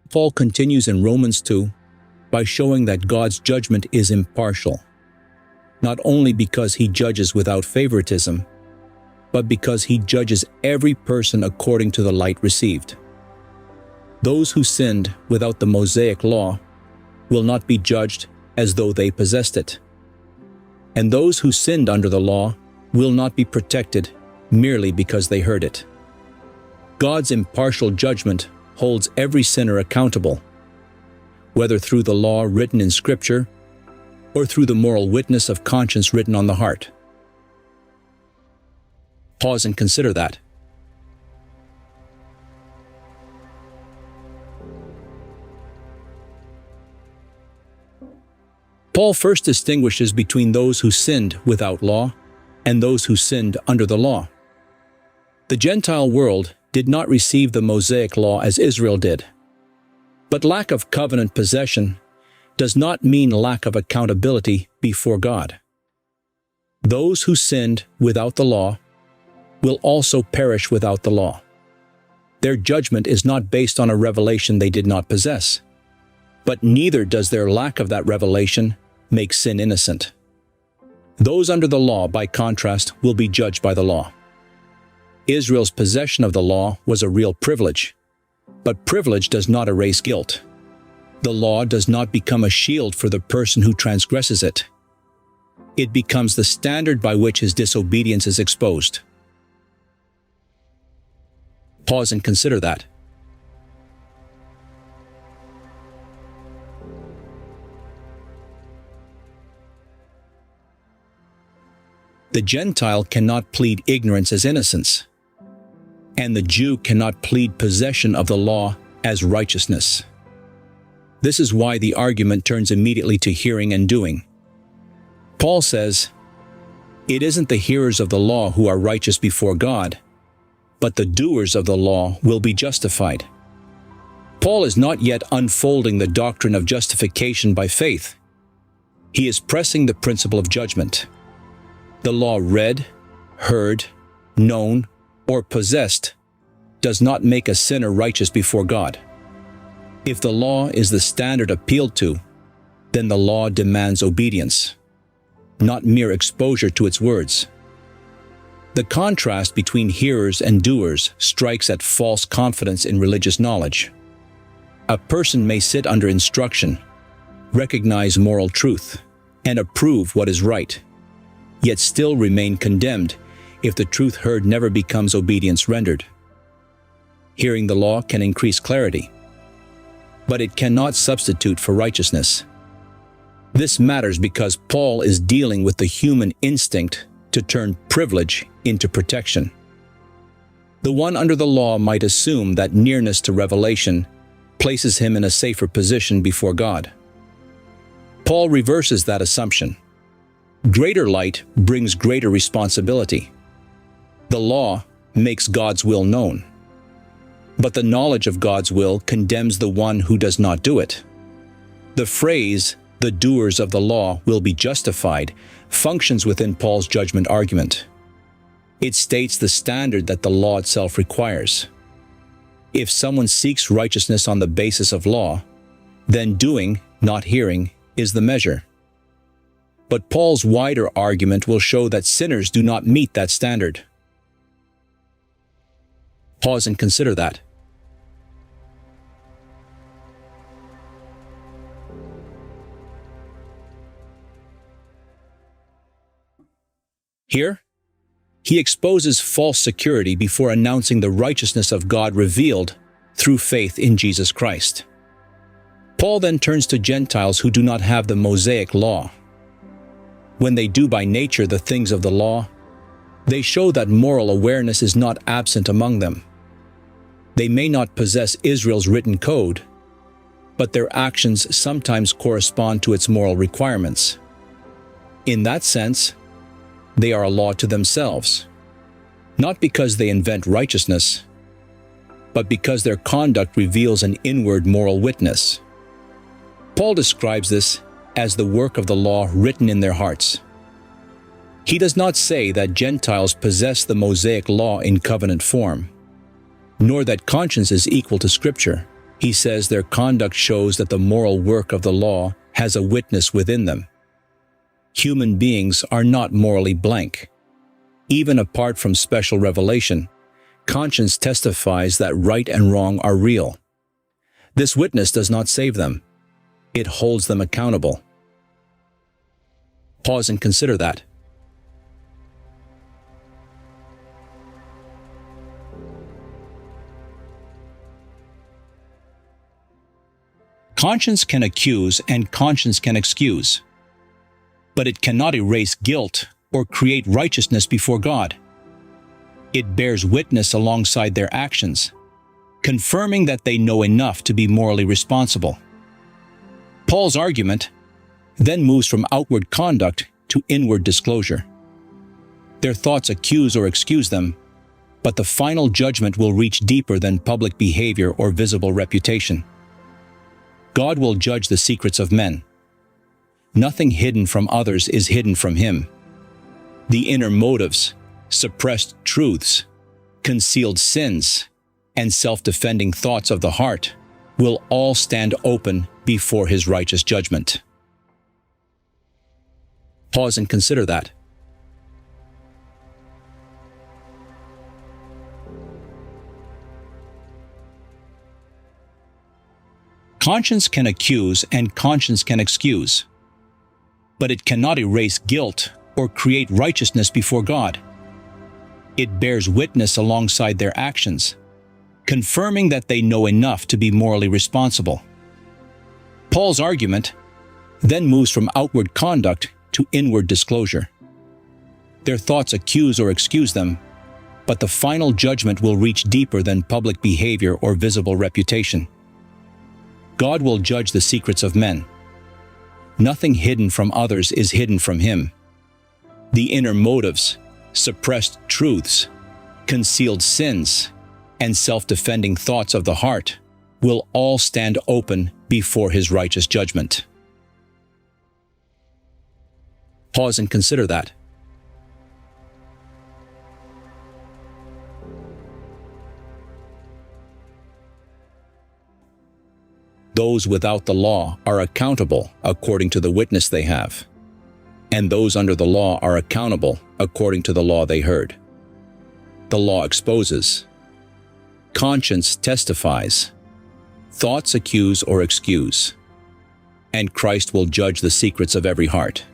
Paul continues in Romans 2 by showing that God's judgment is impartial, not only because he judges without favoritism, but because he judges every person according to the light received. Those who sinned without the Mosaic law will not be judged as though they possessed it, and those who sinned under the law will not be protected merely because they heard it. God's impartial judgment holds every sinner accountable, whether through the law written in Scripture or through the moral witness of conscience written on the heart. Pause and consider that. Paul first distinguishes between those who sinned without law and those who sinned under the law. The Gentile world did not receive the Mosaic law as Israel did. But lack of covenant possession does not mean lack of accountability before God. Those who sinned without the law will also perish without the law. Their judgment is not based on a revelation they did not possess, but neither does their lack of that revelation make sin innocent. Those under the law, by contrast, will be judged by the law. Israel's possession of the law was a real privilege, but privilege does not erase guilt. The law does not become a shield for the person who transgresses it. It becomes the standard by which his disobedience is exposed. Pause and consider that. The Gentile cannot plead ignorance as innocence, and the Jew cannot plead possession of the law as righteousness. This is why the argument turns immediately to hearing and doing. Paul says, "It isn't the hearers of the law who are righteous before God, but the doers of the law will be justified." Paul is not yet unfolding the doctrine of justification by faith. He is pressing the principle of judgment. The law read, heard, known, or possessed does not make a sinner righteous before God. If the law is the standard appealed to, then the law demands obedience, not mere exposure to its words. The contrast between hearers and doers strikes at false confidence in religious knowledge. A person may sit under instruction, recognize moral truth, and approve what is right, yet still remain condemned if the truth heard never becomes obedience rendered. Hearing the law can increase clarity, but it cannot substitute for righteousness. This matters because Paul is dealing with the human instinct to turn privilege into protection. The one under the law might assume that nearness to revelation places him in a safer position before God. Paul reverses that assumption. Greater light brings greater responsibility. The law makes God's will known, but the knowledge of God's will condemns the one who does not do it. The phrase, "the doers of the law will be justified," functions within Paul's judgment argument. It states the standard that the law itself requires. If someone seeks righteousness on the basis of law, then doing, not hearing, is the measure. But Paul's wider argument will show that sinners do not meet that standard. Pause and consider that. Here, he exposes false security before announcing the righteousness of God revealed through faith in Jesus Christ. Paul then turns to Gentiles who do not have the Mosaic law. When they do by nature the things of the law, they show that moral awareness is not absent among them. They may not possess Israel's written code, but their actions sometimes correspond to its moral requirements. In that sense, they are a law to themselves, not because they invent righteousness, but because their conduct reveals an inward moral witness. Paul describes this as the work of the law written in their hearts. He does not say that Gentiles possess the Mosaic law in covenant form, nor that conscience is equal to Scripture. He says their conduct shows that the moral work of the law has a witness within them. Human beings are not morally blank. Even apart from special revelation, conscience testifies that right and wrong are real. This witness does not save them. It holds them accountable. Pause and consider that. Conscience can accuse and conscience can excuse, but it cannot erase guilt or create righteousness before God. It bears witness alongside their actions, confirming that they know enough to be morally responsible. Paul's argument then moves from outward conduct to inward disclosure. Their thoughts accuse or excuse them, but the final judgment will reach deeper than public behavior or visible reputation. God will judge the secrets of men. Nothing hidden from others is hidden from Him. The inner motives, suppressed truths, concealed sins, and self-defending thoughts of the heart will all stand open before His righteous judgment. Pause and consider that. Conscience can accuse and conscience can excuse, but it cannot erase guilt or create righteousness before God. It bears witness alongside their actions, confirming that they know enough to be morally responsible. Paul's argument then moves from outward conduct to inward disclosure. Their thoughts accuse or excuse them, but the final judgment will reach deeper than public behavior or visible reputation. God will judge the secrets of men. Nothing hidden from others is hidden from Him. The inner motives, suppressed truths, concealed sins, and self-defending thoughts of the heart will all stand open before His righteous judgment. Pause and consider that. Those without the law are accountable according to the witness they have, and those under the law are accountable according to the law they heard. The law exposes. Conscience testifies. Thoughts accuse or excuse. And Christ will judge the secrets of every heart.